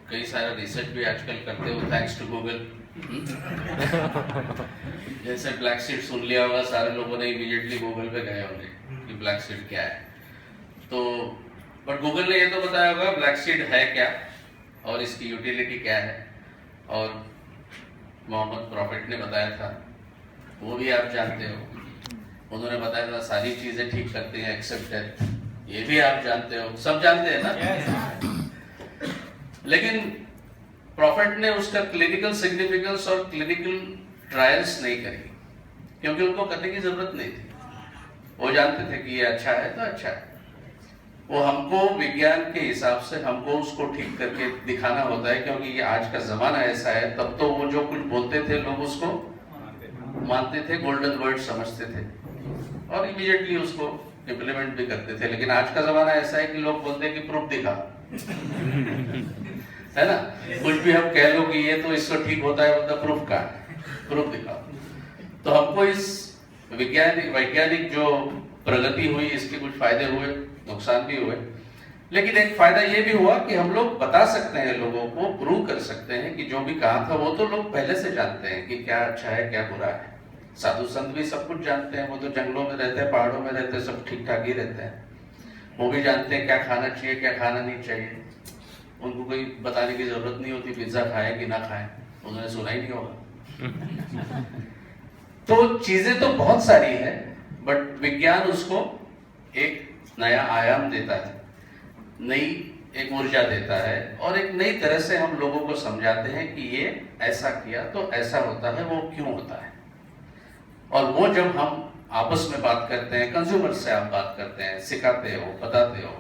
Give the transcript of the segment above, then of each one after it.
कई सारा रिसर्च भी आजकल करते हो थैंक्स टू गूगल। जैसे ब्लैक सीड सुन लिया होगा, सारे लोगों ने इमीडिएटली गूगल पे गए होंगे कि ब्लैक सीड क्या है। तो बट गूगल ने ये तो बताया होगा ब्लैक सीड है क्या और इसकी यूटिलिटी क्या है, और मोहम्मद प्रॉफिट ने बताया था, वो भी आप जानते हो। उन्होंने बताया था सारी चीजें ठीक करते हैं एक्सेप्ट डेथ, ये भी आप जानते हो, सब जानते हैं ना। लेकिन प्रॉफिट ने उसका क्लिनिकल सिग्निफिकेंस और क्लिनिकल ट्रायल्स नहीं करी, क्योंकि उनको करने की जरूरत नहीं थी। वो जानते थे कि ये अच्छा है तो अच्छा है। वो हमको विज्ञान के हिसाब से हमको उसको ठीक करके दिखाना होता है, क्योंकि ये आज का जमाना ऐसा है। तब तो वो जो कुछ बोलते थे लोग उसको मानते थे, गोल्डन वर्ड समझते थे और इमीडिएटली उसको इम्प्लीमेंट भी करते थे। लेकिन आज का जमाना ऐसा है कि लोग बोलते हैं कि प्रूफ दिखा, है ना। कुछ भी हम कह लो कि ये तो इसको ठीक होता है, मतलब प्रूफ का प्रूफ दिखाओ। तो हमको इस वैज्ञानिक जो प्रगति हुई, इसके कुछ फायदे हुए, नुकसान भी हुए। लेकिन एक फायदा ये भी हुआ कि हम लोग बता सकते हैं, लोगों को प्रूव कर सकते हैं कि जो भी कहा था वो तो लोग पहले से जानते हैं कि क्या अच्छा है क्या बुरा है। साधु संत भी सब कुछ जानते हैं, वो तो जंगलों में रहते हैं, पहाड़ों में रहते हैं, सब ठीक ठाक ही रहते हैं। वो भी जानते हैं क्या खाना चाहिए क्या खाना नहीं चाहिए। उनको कोई बताने की जरूरत नहीं होती पिज्जा खाए कि ना खाए, उन्होंने सुना ही नहीं होगा। तो चीजें तो बहुत सारी है, बट विज्ञान उसको एक नया आयाम देता है, नई एक ऊर्जा देता है, और एक नई तरह से हम लोगों को समझाते हैं कि ये ऐसा किया तो ऐसा होता है, वो क्यों होता है। और वो जब हम आपस में बात करते हैं, कंज्यूमर से आप बात करते हैं, सिखाते हो, बताते हो,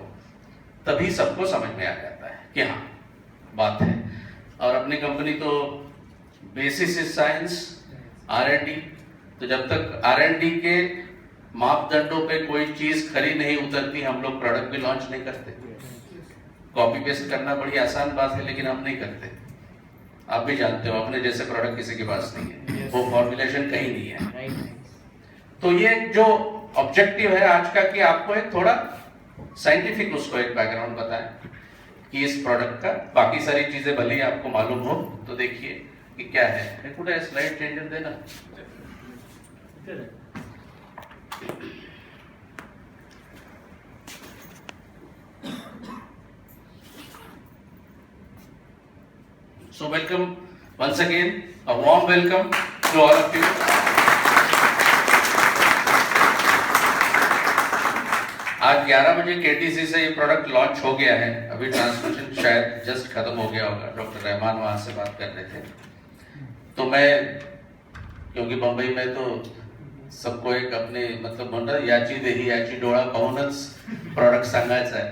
तभी सबको समझ में आ जाता है कि हाँ बात है। और अपनी कंपनी तो बेसिस इज साइंस, R&D। तो जब तक R&D के मापदंडों पे कोई चीज खरी नहीं उतरती, हम लोग प्रोडक्ट भी लॉन्च नहीं करते। कॉपी पेस्ट करना बड़ी आसान बात है, लेकिन हम नहीं करते। आप भी जानते हो, अपने जैसे प्रोडक्ट किसी के पास नहीं है, वो फॉर्मुलेशन कहीं नहीं है। तो ये जो ऑब्जेक्टिव है आज का, कि आपको एक थोड़ा साइंटिफिक उसको एक बैकग्राउंड बताएं कि इस प्रोडक्ट का, बाकी सारी चीजें भले ही आपको मालूम हो। तो देखिए कि क्या है। पूरा स्लाइड चेंजर देना। So welcome once again, a warm welcome to all of you. आज 11 बजे KTC से ये प्रोडक्ट लॉन्च हो गया है। अभी ट्रांसमिशन शायद जस्ट खत्म हो गया होगा। डॉक्टर रहमान वहां से बात कर रहे थे। तो मैं, क्योंकि बंबई में तो सबको एक अपने मतलब म्हणतात याची देही याची डोळा पाहूनच प्रोडक्ट सांगायचं आहे.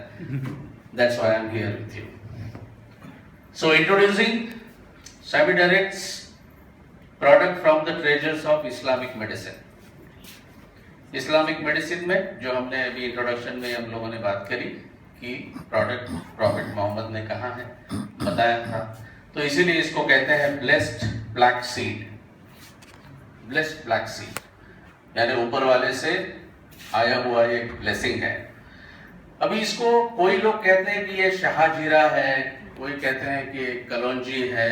That's why I'm here with you. So introducing SamiDirect's product from the treasures of Islamic medicine. Islamic medicine में जो हमने अभी इंट्रोडक्शन में हम लोगों ने बात करी कि प्रोडक्ट प्रॉफिट मोहम्मद ने कहा है, बताया था, तो इसीलिए इसको कहते हैं blessed black seed. Blessed black seed यानी ऊपर वाले से आया हुआ एक ब्लेसिंग है। अभी इसको कोई लोग कहते हैं कि ये शाहजीरा है, कोई कहते हैं कि कलौंजी है,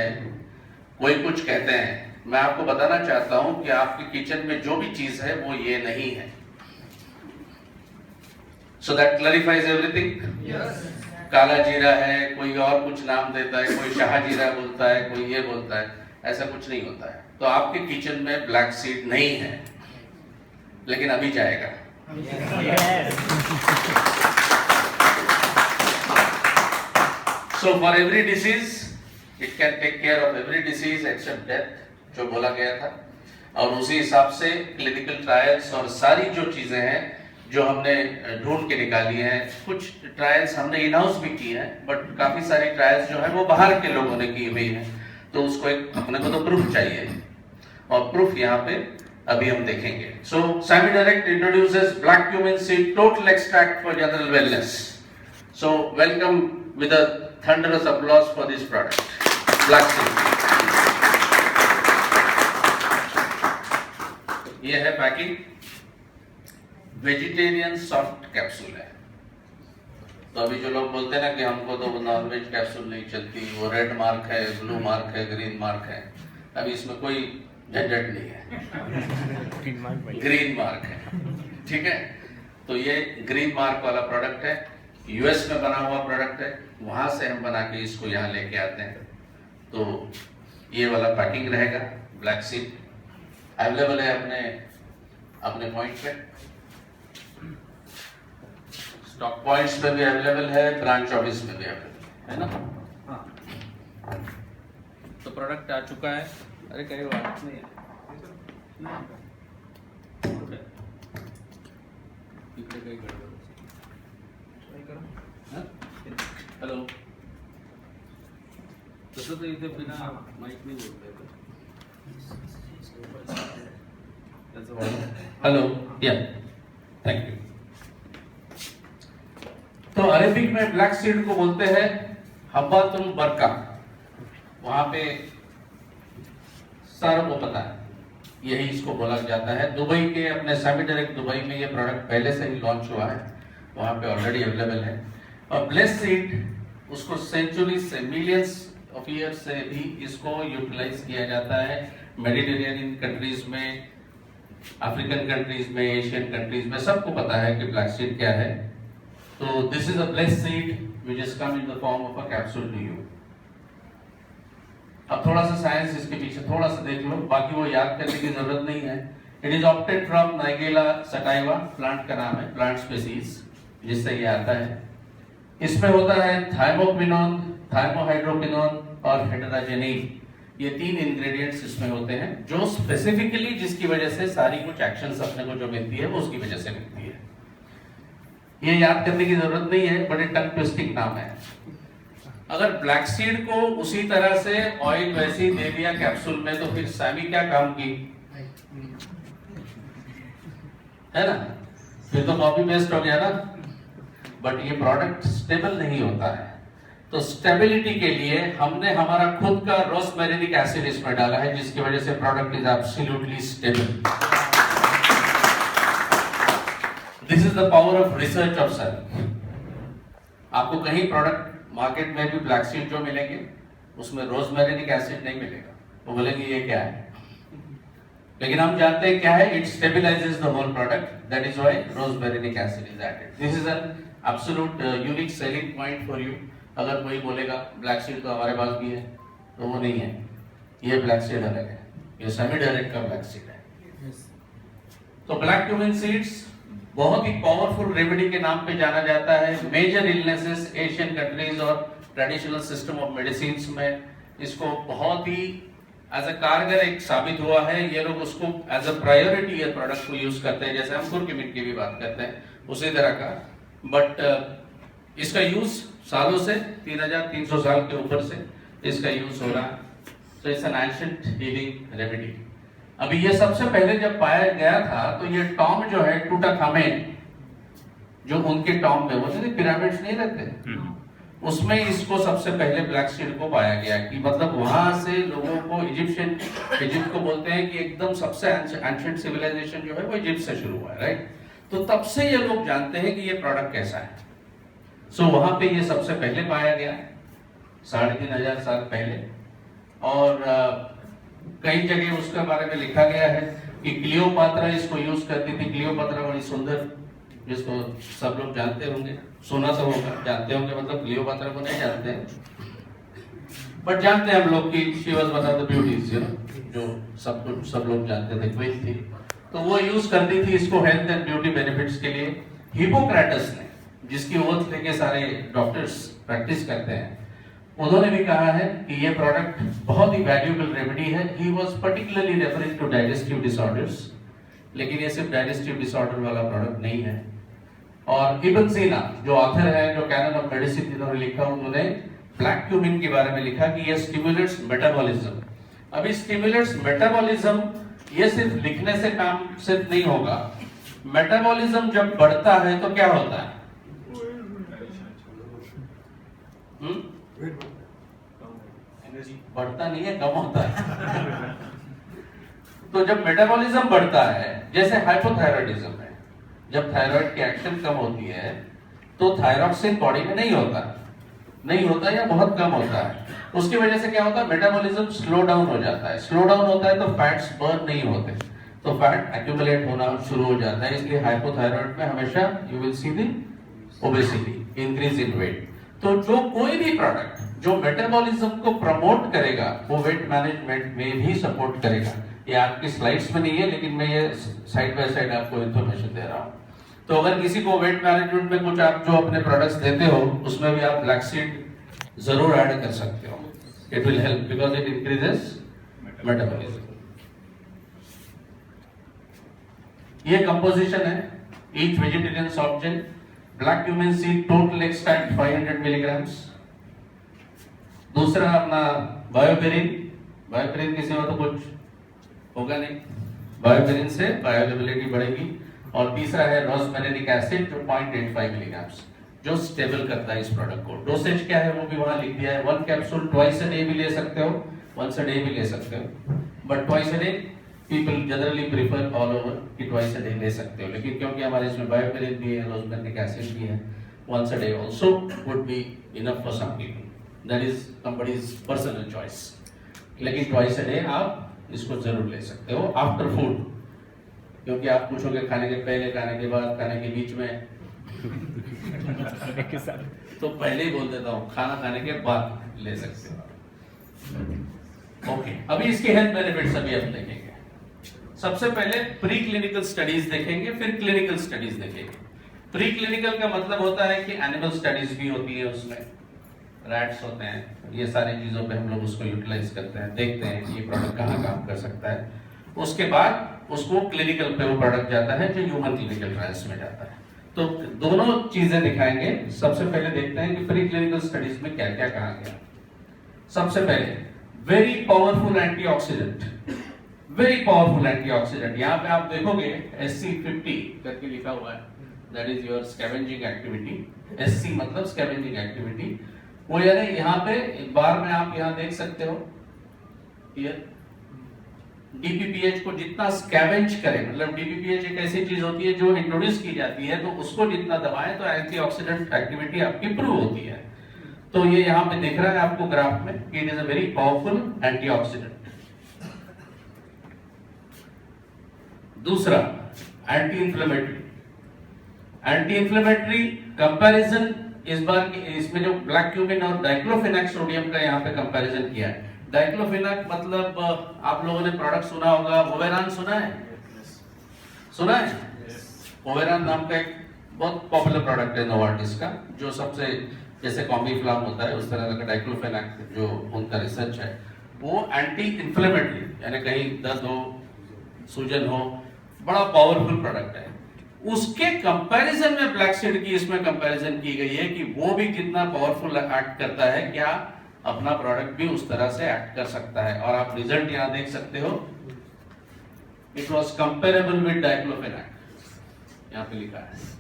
कोई कुछ कहते हैं। मैं आपको बताना चाहता हूं कि आपके किचन में जो भी चीज है वो ये नहीं है। So that clarifies everything. काला जीरा है, कोई और कुछ नाम देता है, कोई शाहजीरा बोलता है, कोई ये बोलता है, ऐसा कुछ नहीं होता है। तो आपके किचन में ब्लैक सीड नहीं है, लेकिन अभी जाएगा। So for every disease, it can take care of every disease except death, जो बोला गया था। और उसी हिसाब से क्लिनिकल ट्रायल्स और सारी जो चीजें हैं जो हमने ढूंढ के निकाली हैं, कुछ ट्रायल्स हमने इन हाउस भी की हैं, बट काफी सारी ट्रायल्स जो है वो बाहर के लोगों ने की हुई है। तो उसको एक अपने को तो प्रूफ चाहिए, और प्रूफ यहाँ पे अभी हम देखेंगे। सो SamiDirect introduces black cumin seed total extract for general wellness. So welcome with a thunderous applause for this product, black seed. ये है पैकिंग, वेजिटेरियन सॉफ्ट कैप्सूल है। तो अभी जो लोग बोलते हैं ना कि हमको तो नॉनवेज कैप्सूल नहीं चलती, वो रेड मार्क है, ब्लू मार्क है, ग्रीन मार्क है, अभी इसमें कोई झंझट नहीं है, ग्रीन मार्क है, ठीक है। तो ये ग्रीन मार्क वाला प्रोडक्ट है, यूएस में बना हुआ प्रोडक्ट है, वहां से हम बना के इसको यहाँ लेके आते हैं। तो ये वाला पैकिंग रहेगा, ब्लैक सीड अवेलेबल है अपने पॉइंट पे, स्टॉक पॉइंट्स पे भी अवेलेबल है, ब्रांच ऑफिस में भी अवेलेबल है ना। हाँ, तो प्रोडक्ट आ चुका है। अरे कहीं बात नहीं है, कहीं गड़बड़ हेलो, तसं तर इथे बिना माईक नाही बोलता येत। हेलो, या थैंक यू। तो अरेबिक में ब्लैक सीड को बोलते हैं हब्बातुल बरका, वहां पे सारों को पता है, यही इसको बोला जाता है। दुबई के अपने सेमी डायरेक्ट दुबई में ये प्रोडक्ट पहले से ही लॉन्च हुआ है, वहां पे ऑलरेडी अवेलेबल है। और ब्लेस्ड सीड उसको सेंचुरी से मिलियंस ऑफ ईयर से भी इसको यूटिलाइज किया जाता है। मेडिटेरेनियन कंट्रीज में, अफ्रीकन कंट्रीज में, एशियन कंट्रीज में सबको पता है कि ब्लैक सीड क्या है। तो this is a blessed seed which is come in the form of a capsule to you. अब थोड़ा सा साइंस इसके पीछे थोड़ा सा देख लो, बाकी वो याद करने की जरूरत नहीं है। It is opted from nigella sativa, plant का नाम है, प्लांट स्पीसीज जिससे ये आता है। इसमें होता है थाइमोक्विनोन, थाइमोहाइड्रोक्विनोन और हेटेराजेनिन, ये 3 इंग्रेडिएंट्स इसमें होते हैं, जो स्पेसिफिकली जिसकी वजह से सारी कुछ एक्शंस अपने को जो मिलती है वो उसकी वजह से मिलती है। ये याद करने की जरूरत नहीं है, बड़े टंग ट्विस्टिंग नाम है। अगर ब्लैक सीड को उसी तरह से ऑयल वैसे ही दे दिया कैप्सूल में, तो फिर सैमी क्या काम की, है ना, फिर तो कॉपी पेस्ट हो गया ना। बट ये प्रोडक्ट स्टेबल नहीं होता है, तो स्टेबिलिटी के लिए हमने हमारा खुद का रोजमेरिक एसिड इसमें डाला है, जिसकी वजह से product is absolutely stable. This is the power of research of cell. आपको कहीं प्रोडक्ट मार्केट में भी ब्लैक सीड जो मिलेंगे उसमें रोजमेरिक एसिड नहीं मिलेगा, वो बोलेंगे ये क्या है, लेकिन हम जानते हैं क्या है, it stabilises the whole product, that is why rosmarinic acid is added. This is an absolute unique selling point for you. अगर कोई बोलेगा ब्लैक सीड तो हमारे पास भी है, तो वो नहीं है, ये ब्लैक सीड अलग है, ये सेमी डायरेक्ट का ब्लैक सीड है। तो ब्लैक क्यूमिन सीड्स बहुत ही पावरफुल रेमेडी के नाम पे जाना जाता है। मेजर इलनेसेस एशियन कंट्रीज और ट्रेडिशनल सिस्टम ऑफ मेडिसिन्स में इसको बहुत ही एज अ कारगर एक साबित हुआ है। ये लोग उसको एज अ प्रायोरिटी ये प्रोडक्ट को यूज करते हैं, जैसे हम कुर्कुमिन की भी बात करते हैं उसी तरह का। बट इसका यूज सालों से 3300 साल के ऊपर से इसका यूज हो रहा है। तो it's an ancient healing remedy. अभी ये सबसे पहले जब पाया गया था तो ये टॉम जो है टूटाखामेन, जो उनके टॉम में होते थे, पिरामिड्स नहीं रहते, उसमें इसको सबसे पहले ब्लैक सीड को पाया गया। कि मतलब वहां से लोगों को इजिप्ट को बोलते हैं कि एकदम सबसे एंशिएंट सिविलाइजेशन जो है वो इजिप्ट से शुरू हुआ है, राइट। तो तब से ये लोग जानते हैं कि ये प्रोडक्ट कैसा है। सो वहां पे ये सबसे पहले पाया गया 3500 साल पहले। और कई जगह उसके बारे में लिखा गया है कि क्लियोपात्रा इसको यूज करती थी। क्लियोपात्रा बड़ी सुंदर, जिसको सब लोग जानते होंगे, सुना तो होगा, जानते होंगे, मतलब क्लियोपात्रा को नहीं जानते हैं, बट जानते हैं हम लोग कि she was one of the beauties, जो सब लोग जानते थे, क्वीन थी। तो वो यूज करती थी इसको हेल्थ एंड ब्यूटी बेनिफिट्स के लिए। हिपोक्रेटस ने, जिसकी ओथ लेके सारे डॉक्टर्स प्रैक्टिस करते हैं, उन्होंने भी कहा है कि ये प्रोडक्ट बहुत ही वैल्यूएबल रेमेडी है। He was particularly referring to digestive disorders, लेकिन ये सिर्फ डाइजेस्टिव डिसऑर्डर वाला प्रोडक्ट नहीं है। और इब्न सीना जो ऑथर है, जो कैनन ऑफ मेडिसिन जिन्होंने लिखा, उन्होंने ब्लैक क्यूमिन के बारे में लिखा कि ये स्टिमुलेट्स मेटाबॉलिज्म। अभी स्टिमुलेट्स मेटाबॉलिज्म ये सिर्फ लिखने से काम सिर्फ नहीं होगा। मेटाबॉलिज्म जब बढ़ता है तो क्या होता है? बढ़ता नहीं है, कम होता है। तो जब मेटाबॉलिज्म बढ़ता है, जैसे हाइपोथायरॉयडिज्म है, जब थायराइड की एक्शन कम होती है तो थायरॉक्सिन बॉडी में नहीं होता या बहुत कम होता है। उसकी वजह से क्या होता है, मेटाबॉलिज्म स्लो डाउन हो जाता है। स्लो डाउन होता है तो फैट्स बर्न नहीं होते, तो फैट एक्यूमुलेट होना शुरू हो जाता है। इसलिए हाइपोथायराइड में हमेशा you will see the obesity, increase in weight. तो जो कोई भी प्रोडक्ट जो मेटाबॉलिज्म को प्रमोट करेगा वो वेट मैनेजमेंट में भी सपोर्ट करेगा। ये आपकी स्लाइड्स में नहीं है, लेकिन मैं ये साइड बाय साइड आपको इंफॉर्मेशन दे रहा हूँ। तो अगर किसी को वेट मैनेजमेंट में कुछ आप जो अपने प्रोडक्ट्स देते हो उसमें भी आप फ्लैक्सीड जरूर ऐड कर सकते हो। It will help because it increases metabolism. ये कंपोजिशन है each vegetarian soft gel, black cumin seed total extract 500 milligrams. दूसरा अपना बायोपेरिन की सेवा तो कुछ होगा नहीं, बायोपेरिन से बायोअवेलेबिलिटी बढ़ेगी। और तीसरा है रोजमेरिक एसिड जो 0.85 मिलीग्राम्स, जो स्टेबल करता है इस प्रोडक्ट को। डोसेज क्या है वो भी वहां लिख दिया है। 1 कैप्सूल ट्वाइस अ डे भी ले सकते हो, वंस अ डे भी ले सकते हो, but twice a day people generally prefer all over कि ट्वाइस अ डे ले सकते हो। लेकिन क्योंकि हमारे इसमें बायोपेरिन भी है, रोजमेरिक एसिड भी है, once a day also would be enough for some people. That is somebody's personal choice. लेकिन ट्वाइस अ डे आप इसको जरूर ले सकते हो आफ्टर फूड, क्योंकि आप पूछोगे खाने के पहले, खाने के बाद, खाने के बीच में तो पहले ही बोल देता हूँ खाना खाने के बाद ले सकते हो। ओके, अभी इसके हेल्थ बेनिफिट्स अभी हम देखेंगे। सबसे पहले प्री क्लिनिकल स्टडीज देखेंगे, फिर क्लिनिकल स्टडीज देखेंगे। प्री क्लिनिकल का मतलब होता है कि एनिमल स्टडीज भी होती है, उसमें रैट्स होते हैं, ये सारी चीजों पे हम लोग उसको यूटिलाइज करते हैं, देखते हैं कि ये प्रोडक्ट कहाँ काम कर सकता है। उसके बाद उसको क्लिनिकल पे वो प्रोडक्ट जाता है जो ह्यूमन क्लिनिकल ट्रायल्स में जाता है। तो दोनों चीजें दिखाएंगे। सबसे पहले देखते हैं कि प्री क्लिनिकल स्टडीज में क्या क्या कहा गया। सबसे पहले very powerful antioxidant, very powerful antioxidant. यहाँ पे आप देखोगे SC50 करके लिखा हुआ है, that is your scavenging activity. SC मतलब स्कैवेंजिंग एक्टिविटी। वो यानी यहाँ पे एक बार में आप यहाँ देख सकते हो, DPPH को जितना स्कैवेंज करे, मतलब DPPH एक ऐसी चीज होती है जो इंट्रोड्यूस की जाती है, तो उसको जितना दबाएं तो एंटीऑक्सीडेंट एक्टिविटी आपकी इंप्रूव होती है। तो ये यहाँ पे दिख रहा है आपको ग्राफ में कि it is a very powerful antioxidant. दूसरा एंटी इंफ्लेमेटरी कंपैरिजन। इस बार इसमें जो ब्लैक क्यूमिन और डाइक्लोफेनाक सोडियम का यहाँ पे कंपैरिजन किया है। डाइक्लोफेनाक मतलब आप लोगों ने प्रोडक्ट सुना होगा, वोवेरान सुना है? सुना है? वोवेरान नाम का एक बहुत पॉपुलर प्रोडक्ट है नोवार्टिस का, जो सबसे जैसे कॉम्बीफ्लाम होता है उस तरह का डाइक्लोफेनाक जो उनका रिसर्च है, वो एंटी इंफ्लेमेटरी यानी कहीं दर्द हो, सूजन हो, बड़ा पावरफुल प्रोडक्ट है। उसके कंपैरिजन में ब्लैक सीड की इसमें कंपैरिजन की गई है कि वो भी कितना पावरफुल एक्ट करता है, क्या अपना प्रोडक्ट भी उस तरह से एक्ट कर सकता है। और आप रिजल्ट यहां देख सकते हो, it was comparable with diclofenac, यहां पे लिखा है।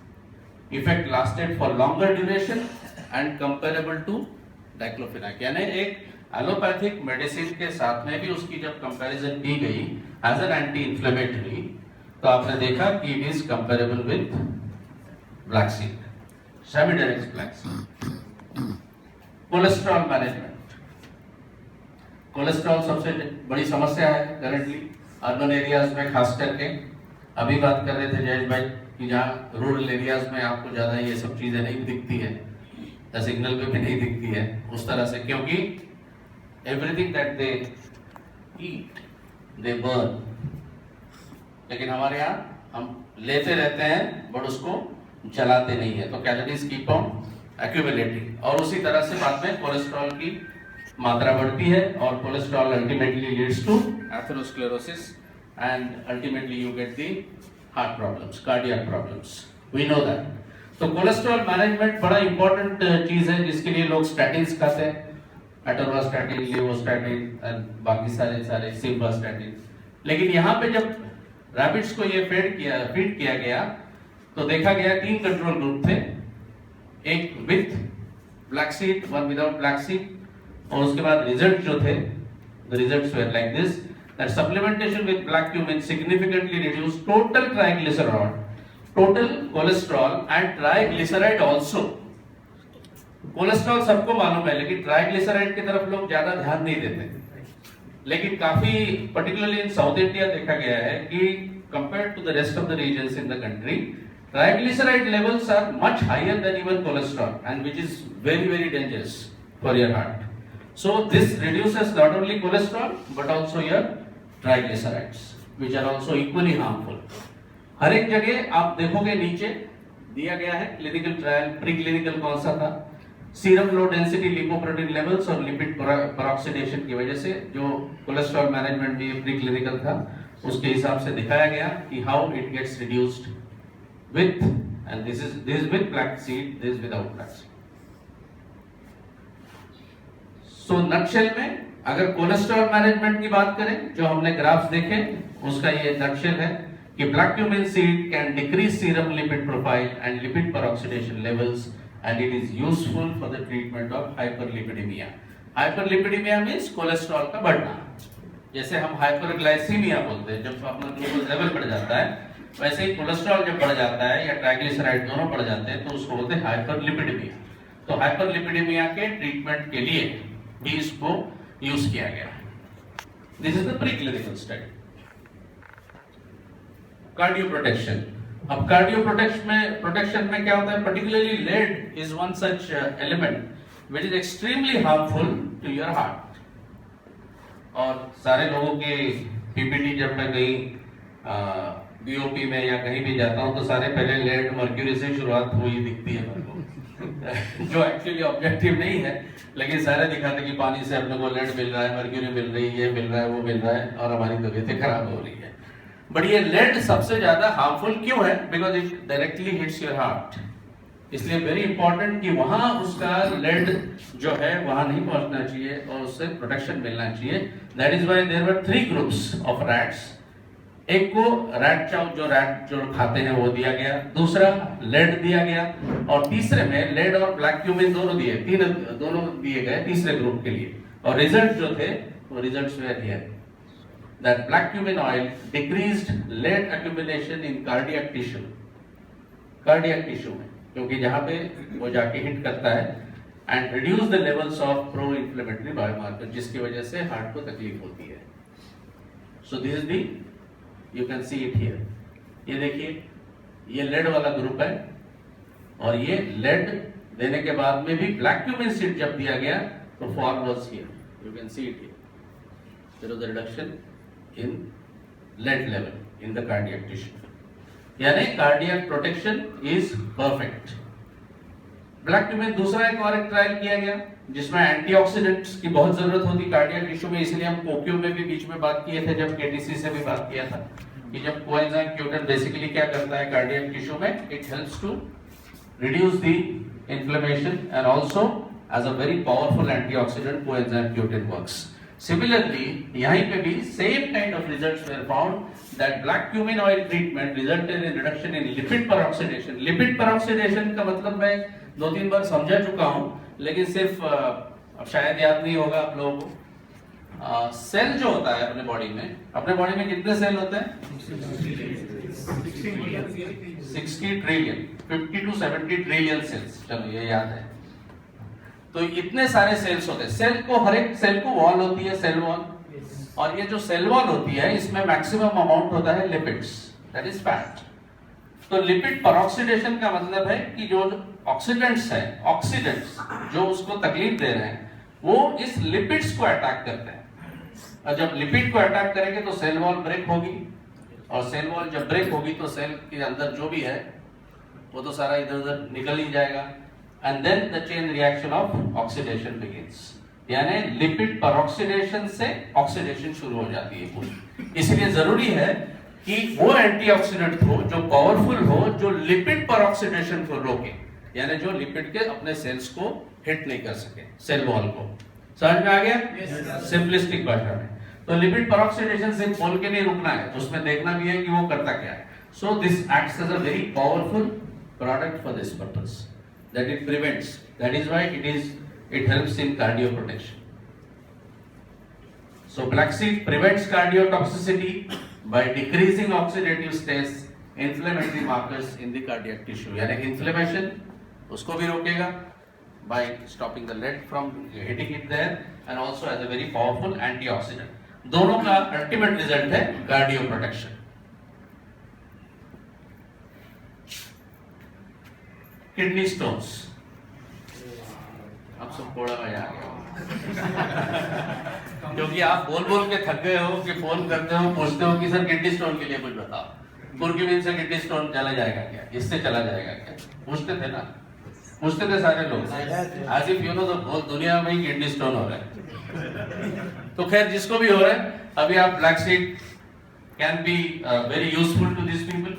Effect lasted for longer duration and comparable to diclofenac, यानी एक एलोपैथिक मेडिसिन के साथ में भी उसकी जब कंपैरिजन की गई एज एन एंटी इंफ्लेमेटरी, तो आपने देखा कि it is comparable with black seed, सेमीडेरेक्स black seed. Cholesterol management, cholesterol सबसे बड़ी समस्या है करंटली अर्बन एरियाज में, खास करके। अभी बात कर रहे थे जयेश भाई कि जहाँ रूरल एरियाज में आपको ज्यादा ये सब चीजें नहीं दिखती है, सिग्नल पे भी नहीं दिखती है उस तरह से, क्योंकि everything that they eat they burn. लेकिन हमारे यहाँ हम लेते रहते हैं बट उसको जलाते नहीं है, तो कैलोरीज कीप ऑन एक्यूमुलेटिंग, और उसी तरह से बाद में कोलेस्ट्रॉल की मात्रा बढ़ती है, और cholesterol ultimately leads to atherosclerosis and ultimately you get the heart problems, cardiac problems, we know that. तो कोलेस्ट्रॉल मैनेजमेंट बड़ा इंपॉर्टेंट चीज है, जिसके लिए लोग स्टैटिन्स खाते हैं, एटोरवास्टैटिन, लेवोस्टैटिन एंड बाकी सारे सिम्वास्टैटिन। लेकिन यहाँ पे जब रैबिट्स को ये फीड किया गया तो देखा गया 3 कंट्रोल ग्रुप थे, एक with black seed, one without black seed, और उसके बाद रिजल्ट जो थे, the results were like this, that supplementation with black cumin significantly reduce total triglyceride total cholesterol and triglyceride also. Cholesterol सबको मालूम है, लेकिन ट्राइग्लिसराइड की तरफ लोग ज्यादा ध्यान नहीं देते। लेकिन काफी पर्टिकुलरली इन साउथ इंडिया देखा गया है कि compared to the rest of the regions in the country, triglyceride levels are much higher than even cholesterol, and which is very very dangerous for your heart. So this reduces not only cholesterol but also your triglycerides, which are also equally harmful. हर एक जगह आप देखोगे नीचे दिया गया है clinical trial, pre clinical कौन सा था, serum low density lipoprotein levels और लिपिड पेरोक्सिडेशन की वजह से जो कोलेस्ट्रॉल मैनेजमेंट भी प्री क्लिनिकल था, उसके हिसाब से दिखाया गया कि how it gets reduced with, and this is with black seed, this is without black seed. So nutshell में अगर कोलेस्ट्रॉल मैनेजमेंट की बात करें, जो हमने ग्राफ्स देखे उसका ये नटशेल है कि black cumin seed can decrease serum lipid profile and lipid peroxidation levels and it is useful for the treatment of hyperlipidaemia. Hyperlipidaemia means cholesterol का बढ़ना, जैसे हम हाइपरग्लाइसीमिया बोलते हैं, जब अपना ग्लूकोज लेवल बढ़ जाता है, वैसे ही कोलेस्ट्रॉल जब बढ़ जाता है या ट्राइग्लिसराइड दोनों बढ़ जाते हैं तो उसको बोलते हैं हाइपरलिपिडेमिया। तो हाइपरलिपिडेमिया के ट्रीटमेंट के लिए भी इसको यूज किया गया है। This is the pre clinical study. Cardio protection. अब कार्डियो प्रोटेक्शन में क्या होता है, particularly lead is one such element which is extremely harmful to your heart. और सारे लोगों के पीपीटी जब मैं कहीं बीओपी में या कहीं भी जाता हूं तो सारे पहले लेड मर्क्यूरी से शुरुआत हुई दिखती है मेरे को जो एक्चुअली ऑब्जेक्टिव नहीं है, लेकिन सारे दिखाते कि पानी से अपने को लेड मिल रहा है, मर्क्यूरी मिल रही है, ये मिल रहा है, वो मिल रहा है और हमारी तबीयतें खराब हो रही है। बट ये लेड सबसे ज्यादा हार्मफुल क्यों है? Because it directly hits your heart. इसलिए वेरी इंपॉर्टेंट कि वहां उसका लेड जो है वहां नहीं पहुंचना चाहिए और उससे प्रोटेक्शन मिलना चाहिए। That is why there were 3 groups of rats. एक को रैट चाउ जो खाते हैं वो दिया गया, दूसरा लेड दिया गया और तीसरे में लेड और ब्लैक क्यूमिन दोनों दिए गए तीसरे ग्रुप के लिए। और रिजल्ट जो थे वो results were here that black cumin oil decreased lead accumulation in cardiac tissue में, क्योंकि जहां पे वो जाके हिट करता है and reduce the levels of pro inflammatory biomarker, जिसकी वजह से हार्ट को तकलीफ होती है। So this is the, you can see it here. ये देखिए, ये लेड वाला ग्रुप है और ये लेड देने के बाद में भी ब्लैक क्यूमिन सीड जब दिया गया तो fall was here, you can see it here. There was a reduction in lead level in the cardiac tissue, यानी cardiac protection is perfect. Black cumin दूसरा एक और ट्रायल किया गया जिसमें एंटीऑक्सीडेंट्स की बहुत जरूरत होती कार्डियक टिश्यू में, इसलिए हम कोक्यू में भी बीच में बात किए थे, जब केटीसी से भी बात किया था कि जब कोएंजाइम Q10 बेसिकली क्या करता है कार्डियक टिश्यू में, it helps to reduce the inflammation and also as a very powerful antioxidant coenzyme Q10 works. Similarly, यहीं पे भी same kind of results were found that black cumin oil treatment resulted in reduction in lipid peroxidation. Lipid peroxidation का मतलब मैं 2-3 बार समझा चुका हूँ, लेकिन सिर्फ अब शायद याद नहीं होगा आप लोगों को। सेल जो होता है अपने बॉडी में कितने सेल होते हैं? 60 ट्रिलियन, 50 to 70 ट्रिलियन सेल्स, चलो ये याद है। तो इतने सारे सेल्स होते हैं। सेल को, हर एक सेल को वॉल होती है, सेल वॉल, और ये जो सेल वॉल होती है इसमें मैक्सिमम अमाउंट होता है लिपिड्स, दैट इज फैट। तो लिपिड पेरोक्सिडेशन का मतलब है कि जो ऑक्सीडेंट्स जो उसको तकलीफ दे रहे हैं वो इस लिपिड्स को अटैक करते हैं, और जब लिपिड को अटैक करेंगे तो सेल वॉल ब्रेक होगी, और सेल वॉल जब ब्रेक होगी तो सेल के अंदर जो भी है वो तो सारा इधर उधर निकल ही जाएगा, and then the chain reaction of oxidation begins, यानी लिपिड पेरोक्सिडेशन से ऑक्सीडेशन शुरू हो जाती है पूरी। इसलिए जरूरी है कि वो एंटीऑक्सीडेंट हो जो पावरफुल हो, जो लिपिड पेरोक्सिडेशन को रोके, यानी जो लिपिड के अपने सेल्स को हिट नहीं कर सके, सेल वॉल को। समझ में आ गया? सिंपलिस्टिक भाषा में। तो लिपिड पेरोक्सिडेशन सिर्फ बोल के नहीं रुकना है, उसमें देखना भी है कि वो करता क्या है। So this acts as a very powerful product for this purpose, that it prevents, that is why it helps in cardio protection. So black seed prevents cardiotoxicity by decreasing oxidative stress inflammatory markers in the cardiac tissue, यानी inflammation उसको भी रोकेगा by stopping the lead from hitting it there and also as a very powerful antioxidant. दोनों का ultimate result है cardio protection. Kidney stones. अब सब थोड़ा मजा आ गया क्योंकि आप बोल बोल के थक गए हो कि फोन करते हो पूछते हो कि सर किडनी स्टोन के लिए कुछ बताओ, कुर्क्यूमिन से किडनी स्टोन चला जाएगा क्या, इससे चला जाएगा क्या, पूछते थे ना, पूछते थे सारे लोग। आज इफ यू नो तो बहुत दुनिया में ही किडनी स्टोन हो रहा है। तो खैर जिसको भी हो रहा है, अभी आप black seed can be very useful to this people.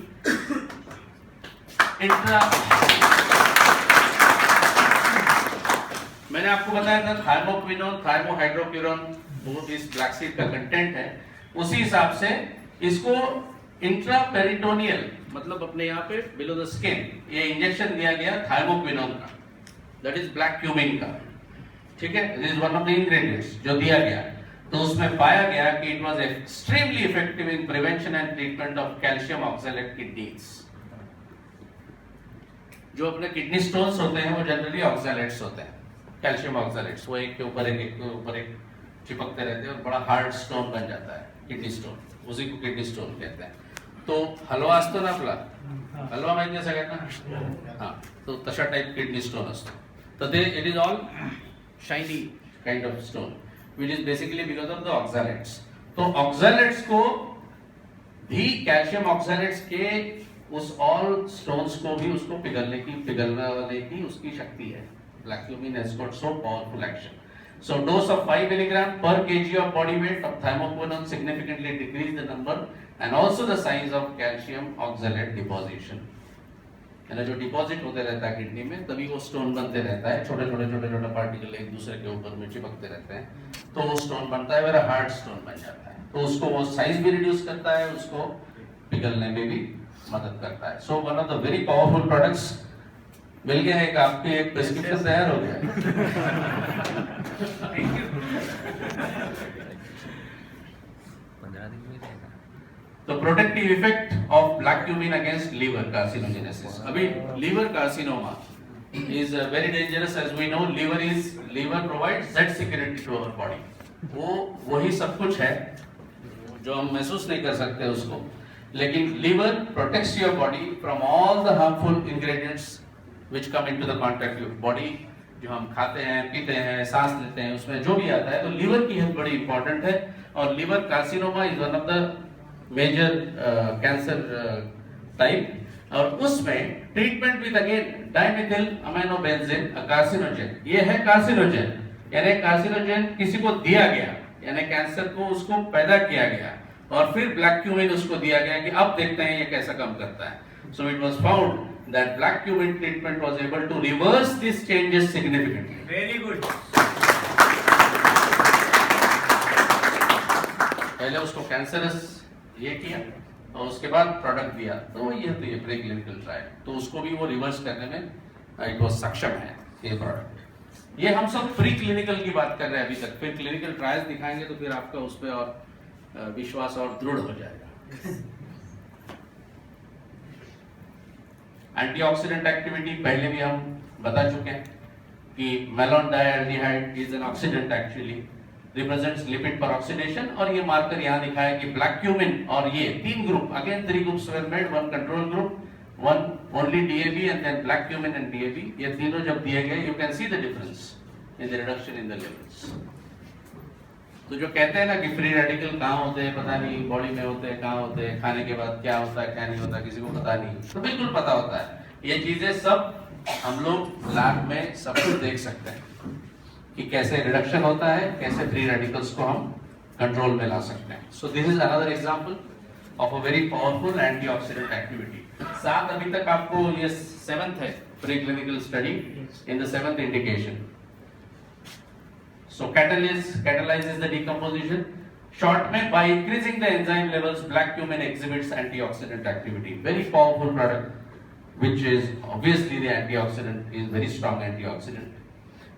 मैंने आपको बताया था थाइमोक्विनोन, थाइमोहाइड्रोक्विनोन वो इस ब्लैक सीड का कंटेंट है। उसी हिसाब से इसको इंट्रापेरिटोनियल मतलब अपने यहाँ पे बिलो द स्किन ये इंजेक्शन दिया गया थाइमोक्विनोन का, दैट इज ब्लैक क्यूमिन का, ठीक है, this is one of the ingredients जो दिया गया। तो उसमें पाया गया कि it was extremely effective in prevention and treatment of calcium oxalate kidneys. जो अपने किडनी स्टोन्स होते हैं वो जनरली ऑक्सैलेट्स होते हैं, कैल्शियम ऑक्सैलेट्स, वो एक के ऊपर एक चिपकते रहते हैं और बड़ा हार्ड स्टोन बन जाता है किडनी स्टोन, उसी को किडनी स्टोन कहते हैं। तो हलवा असतो ना आपला, हलवा माहिती आहे सगळ्यांना, हाँ, तो तशा टाइप किडनी स्टोन असतो। तो ते it is all shiny kind of stone which is basically because of the oxalates. तो ऑक्सैलेट्स को भी कैल्शियम ऑक्सैलेट्स के उस ऑल स्टोन्स को भी उसको पिघलने वाले की उसकी शक्ति है। Black cumin has got so powerful action. So dose of 5 mg per kg of body weight of thymoquinone significantly decrease the number and also the size of calcium oxalate deposition. यानी जो डिपॉजिट होते रहता है kidney में तभी वो stone बनते रहता है, छोटे छोटे पार्टिकल एक दूसरे के ऊपर में चिपकते रहते हैं, तो वो स्टोन बनता है, वेरा हार्ड स्टोन बन जाता है। तो उसको वो साइज भी रिड्यूस करता है, उसको पिघलने में भी मदद करता है। So one of the very powerful products मिल गया है, आपके एक प्रिस्क्रिप्शन तैयार हो गया। तो protective effect of black cumin against liver carcinogenesis. अभी liver carcinoma is very dangerous as we know. Liver provides the security to our body. वो वही सब कुछ है जो हम महसूस नहीं कर सकते उसको, लेकिन liver protects your body from all the harmful ingredients which come into the contact with body। जो हम खाते हैं, पीते हैं, सांस लेते हैं, उसमें जो भी आता है, तो लीवर की हेल्थ बड़ी इंपॉर्टेंट है। और liver carcinoma is one of the major cancer type, और उसमें treatment with again dimethyl aminobenzene carcinogen. ये है कार्सिनोजेन, यानी कार्सिनोजेन किसी को दिया गया, यानी कैंसर को उसको पैदा किया गया, और फिर ब्लैक क्यूमिन उसको दिया गया कि अब देखते हैं ये कैसा काम करता है। So it was found that black cumin treatment was able to reverse these changes significantly. Very good. पहले उसको कैंसरस ये किया और उसके बाद प्रोडक्ट दिया, तो ये प्री क्लिनिकल ट्रायल, तो उसको भी वो रिवर्स करने में इट वाज सक्षम है ये प्रोडक्ट। ये हम सब प्री क्लिनिकल की बात कर रहे हैं अभी तक, फिर क्लिनिकल ट्रायल्स दिखाएंगे तो फिर आपका उस पर और विश्वास और दृढ़ हो जाएगा। एंटीऑक्सीडेंट एक्टिविटी पहले भी हम बता चुके हैं कि malondialdehyde is an oxidant, actually represents lipid peroxidation, और ये मार्कर यहाँ दिखा है कि ब्लैक क्यूमिन और ये तीन group, again 3 groups were made, one control group, one only DAB and then black cumin and DAB. ये तीनों जब दिए गए, you can see the difference in the reduction in the levels. तो जो कहते हैं ना कि फ्री रेडिकल कहाँ होते हैं, पता नहीं, बॉडी में होते हैं, कहाँ होते हैं, खाने के बाद क्या होता है क्या नहीं होता किसी को पता नहीं, तो बिल्कुल पता होता है। ये चीजें सब हम लोग लैब में सब कुछ देख सकते हैं कि कैसे रिडक्शन होता है, कैसे फ्री रेडिकल्स को हम कंट्रोल में ला सकते हैं। सो this is another example of a very powerful antioxidant activity. साथ अभी तक आपको ये 7th है pre clinical study in the 7th indication. So catalyzes the decomposition. Short में by increasing the enzyme levels, black cumin exhibits antioxidant activity. Very powerful product, which is obviously the antioxidant is very strong antioxidant.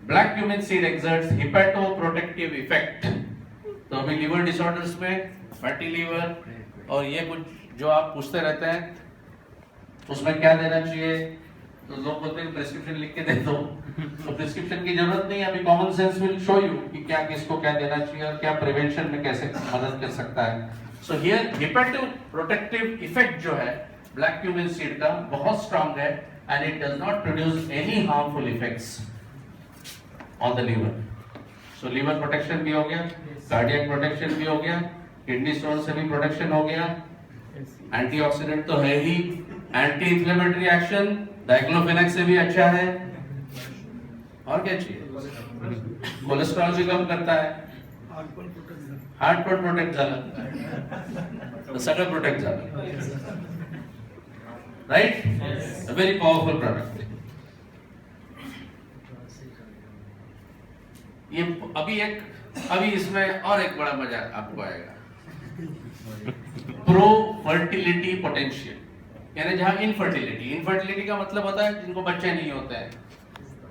Black cumin seed exerts hepatoprotective effect. तो अभी liver disorders में fatty liver और ये कुछ जो आप पूछते रहते हैं उसमें क्या देना चाहिए, तो लोग बोलते हैं प्रिस्क्रिप्शन लिख के दे दो, तो प्रिस्क्रिप्शन की जरूरत नहीं है, अभी common sense will show you कि क्या किसको क्या देना चाहिए और क्या प्रिवेंशन में कैसे मदद कर सकता है। So here hepato protective effect जो है ब्लैक क्यूमिन सीड का बहुत स्ट्रांग है and it does not produce any harmful effects on the liver. So liver protection भी हो गया, कार्डियक प्रोटेक्शन भी हो गया, किडनी स्टोन से भी प्रोटेक्शन हो गया, एंटीऑक्सीडेंट तो है ही, एंटी इंफ्लेमेटरी एक्शन डाइक्लोफेनेक से भी अच्छा है, और क्या चाहिए, कोलेस्ट्रॉल भी कम करता है, हार्ट पण प्रोटेक्ट झालं, सगळं प्रोटेक्ट झालं, राइट, अ वेरी पावरफुल प्रोडक्ट। ये अभी इसमें और एक बड़ा मजा आपको आएगा, प्रो फर्टिलिटी पोटेंशियल, यानी जहां इनफर्टिलिटी का मतलब होता है जिनको बच्चे नहीं होते हैं,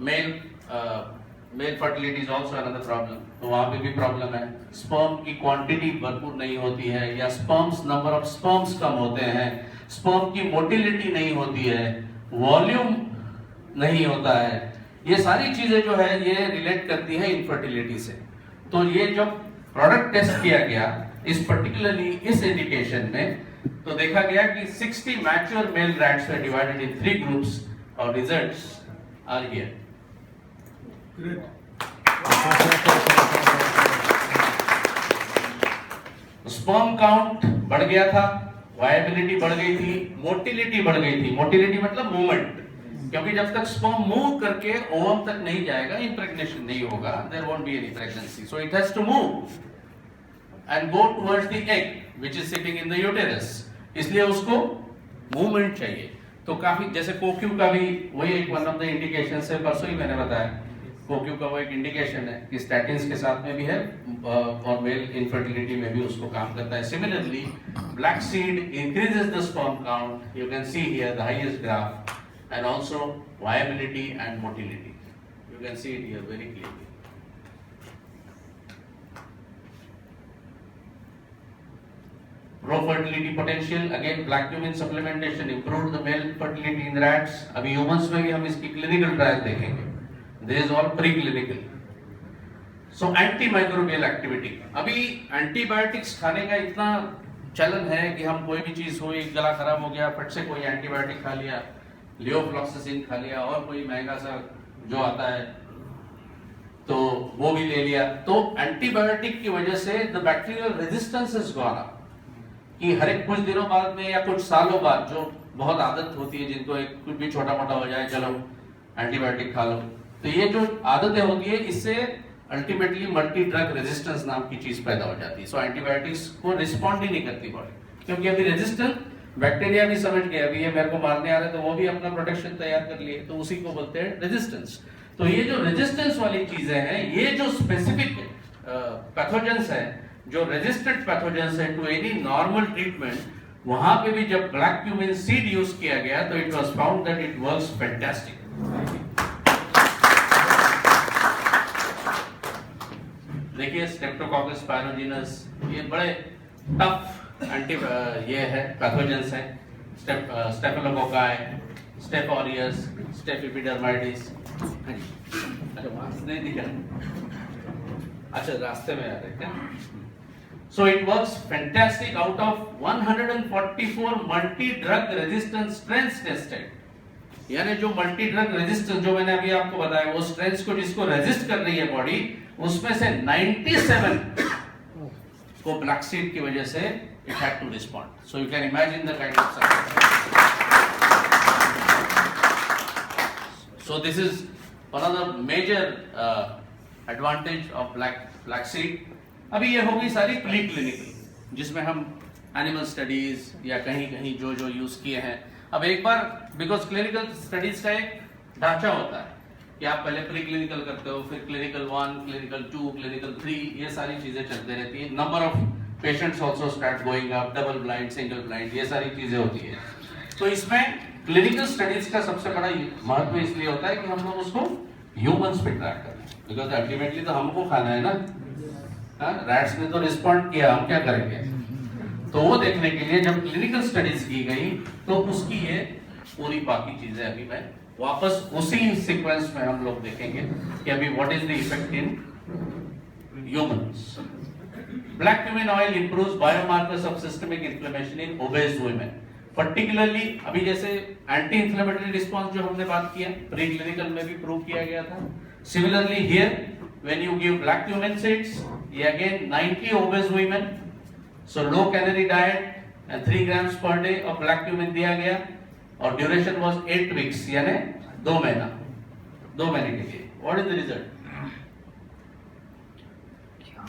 mail fertility is also another problem, तो वहां पे भी प्रॉब्लम है, स्पर्म की क्वांटिटी भरपूर नहीं होती है या नंबर ऑफ स्पर्म्स कम होते हैं, स्पर्म की मोटिलिटी नहीं होती है, वॉल्यूम नहीं होता है, ये सारी चीजें जो है ये रिलेट करती है इनफर्टिलिटी से। तो ये जब प्रोडक्ट टेस्ट किया गया इस पर्टिकुलरली इस इंडिकेशन में, तो देखा गया कि 60 mature male rats were divided in 3 groups और results are here. Sperm count बढ़ गया था, वायबिलिटी बढ़ गई थी, मोटिलिटी बढ़ गई थी, मोटिलिटी मतलब मूवमेंट, क्योंकि जब तक स्पर्म मूव करके ओवम तक नहीं जाएगा इंप्रेग्नेशन नहीं होगा, there won't be any pregnancy, so it has to move and go towards the egg which is sitting in the uterus, इसलिए उसको मूवमेंट चाहिए। तो काफी जैसे कोक्यू का भी वही एक वन ऑफ द इंडिकेशन है, परसों ही मैंने बताया, कोक्यू का वो एक इंडिकेशन है कि स्टैटिन्स के साथ में भी है और मेल इनफर्टिलिटी में भी उसको काम करता है। Similarly black seed increases the sperm count, you can see here the highest graph, and also viability and motility, you can see it here very clearly. Pro fertility potential, again black cumin supplementation improved the male fertility in rats। अभी humans में भी हम इसकी clinical trial देखेंगे, this is all preclinical। So antimicrobial activity, अभी antibiotics खाने का इतना चलन है कि हम कोई भी चीज हुई, गला खराब हो गया, फट से कोई एंटीबायोटिक खा लिया, लियोफ्लॉक्सासिन खा लिया, और कोई महंगा सा जो आता है तो वो भी ले लिया, तो एंटीबायोटिक की वजह से the bacterial resistance is gone up, कि हर एक कुछ दिनों बाद में या कुछ सालों बाद जो बहुत आदत होती है जिनको एक कुछ भी छोटा मोटा हो जाए चलो एंटीबायोटिक खा लो, तो ये जो आदतें होती है इससे अल्टीमेटली मल्टी ड्रग रेजिस्टेंस नाम की चीज पैदा हो जाती है। सो एंटीबायोटिक्स को रिस्पॉन्ड ही नहीं करती बॉडी, क्योंकि अभी रेजिस्टेंट बैक्टीरिया भी समझ गया अभी ये मेरे को मारने आ रहे, तो वो भी अपना प्रोटेक्शन तैयार कर लिए, तो उसी को बोलते हैं रेजिस्टेंस। तो ये जो रेजिस्टेंस वाली चीजें हैं, ये जो स्पेसिफिक पैथोजेंस है, जो रेजिस्टेंट पैथोजेंस है टू एनी नॉर्मल ट्रीटमेंट, वहां पे भी जब ब्लैक क्यूमिन सीड यूज किया गया तो it was found that it works fantastic. देखिए स्ट्रेप्टोकोकस पायरोजिनस, ये बड़े टफ एंटी ये है पैथोजेंस है, स्टेफिलोकोकाई, स्टेफ ऑरियस, स्टेफ एपिडर्माइटिस। अच्छा वहां नहीं दिखा, अच्छा रास्ते में आ रहे क्या? So it works fantastic out of 144 multi-drug resistant strains tested, यानी जो मल्टी ड्रग रेजिस्टेंस जो मैंने अभी आपको बताया वो स्ट्रेंस को जिसको रेजिस्ट कर रही है बॉडी, उसमें से 97 को ब्लैक सीड की वजह से it had to respond. So you can imagine the kind of success. So this is one of the major advantage of black seed. अभी ये होगी सारी प्री क्लिनिकल, जिसमें हम एनिमल स्टडीज या कहीं कहीं जो जो यूज किए हैं। अब एक बार बिकॉज क्लिनिकल स्टडीज का एक ढांचा होता है कि आप पहले प्री क्लिनिकल करते हो, फिर क्लिनिकल 1, क्लिनिकल 2, क्लिनिकल 3, ये सारी चीजें चलते रहती है। Number of patients also start going up, double blind, single blind, ये सारी चीजें होती है। तो इसमें क्लिनिकल स्टडीज का सबसे बड़ा महत्व इसलिए होता है कि हम लोग उसको ह्यूमंस पे ट्रैक करें, बिकॉज अल्टीमेटली तो हमको खाना है ना। रैट्स ने तो रिस्पॉन्ड किया, हम क्या करेंगे? तो वो देखने के लिए जब क्लिनिकल स्टडीज की गई तो उसकी ये पूरी बाकी चीजें अभी मैं वापस उसी सीक्वेंस में हम लोग देखेंगे कि अभी what is the effect in humans. Black cumin oil improves biomarkers of systemic inflammation in obese women, particularly अभी जैसे एंटी इंफ्लेमेटरी रिस्पांस जो हमने बात किया प्री क्लिनिकल में भी प्रूव किया गया था। Similarly here when you give black cumin seeds, ये again 90 obese women, so low calorie diet and 3 grams per day of black cumin दिया गया और ड्यूरेशन वाज 8 weeks, यानी 2 महीने के लिए। What is the result?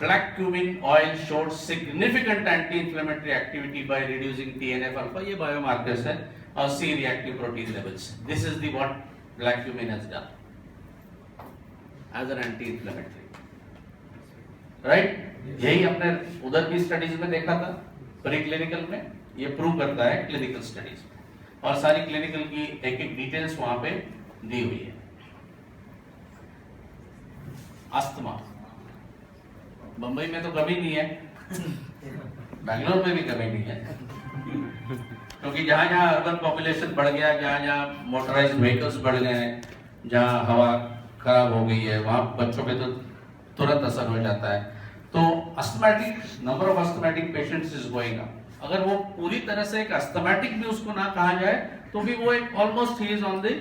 Black cumin oil showed significant anti-inflammatory activity by reducing TNF alpha, ये biomarkers है, और C-reactive protein levels. This is the what black cumin has done as an anti-inflammatory, right? यही हमने उधर की studies में देखा था, प्री क्लिनिकल में, ये प्रूव करता है क्लिनिकल स्टडीज में, और सारी क्लिनिकल की एक डिटेल्स वहां पे दी हुई है। अस्थमा बंबई में तो कमी नहीं है, बैंगलोर में भी कमी नहीं है, क्योंकि जहां जहां अर्बन पॉपुलेशन बढ़ गया, जहां जहां मोटराइज्ड व्हीकल्स बढ़ गए हैं, जहां हवा खराब हो गई है, वहां बच्चों पे तो तुरंत असर हो जाता है। तो asthmatic number of asthmatic patients is going up. अगर वो पूरी तरह से एक अस्थमैटिक भी उसको ना कहा जाए तो भी वो एक almost he is on the